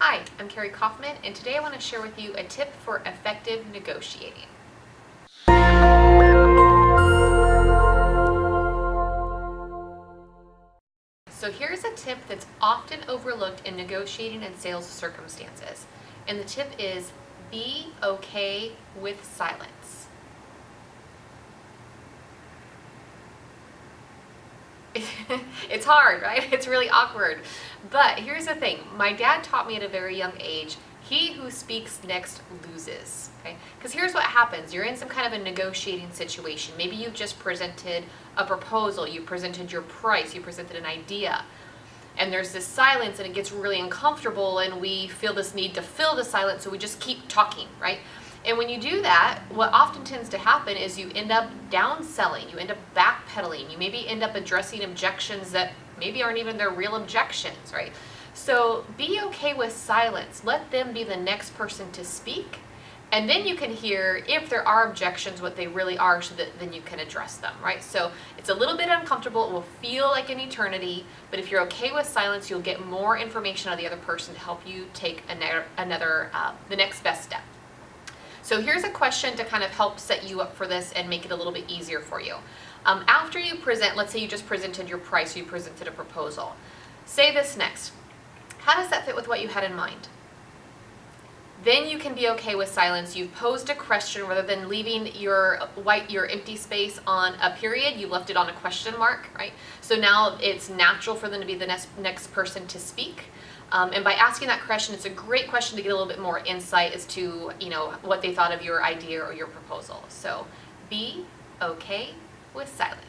Hi, I'm Karie Kaufmann, and today I want to share with you a tip for effective negotiating. So here's a tip that's often overlooked in negotiating and sales circumstances. And the tip is be okay with silence. It's hard, right? It's really awkward. But here's the thing. My dad taught me at a very young age, he who speaks next loses, okay? Because here's what happens. You're in some kind of a negotiating situation. Maybe you've just presented a proposal, you presented your price, you presented an idea. And there's this silence and it gets really uncomfortable and we feel this need to fill the silence, so we just keep talking, right? And when you do that, what often tends to happen is you end up downselling, you end up backpedaling, you maybe end up addressing objections that maybe aren't even their real objections, right? So be okay with silence. Let them be the next person to speak. And then you can hear if there are objections, what they really are, so that then you can address them, right? So it's a little bit uncomfortable. It will feel like an eternity, but if you're okay with silence, you'll get more information out of the other person to help you take the next best step. So here's a question to kind of help set you up for this and make it a little bit easier for you. After you present, let's say you just presented your price, you presented a proposal. Say this next. How does that fit with what you had in mind? Then you can be okay with silence. You've posed a question rather than leaving your empty space on a period. You left it on a question mark, right? So now it's natural for them to be the next person to speak. And by asking that question, it's a great question to get a little bit more insight as to, what they thought of your idea or your proposal. So be okay with silence.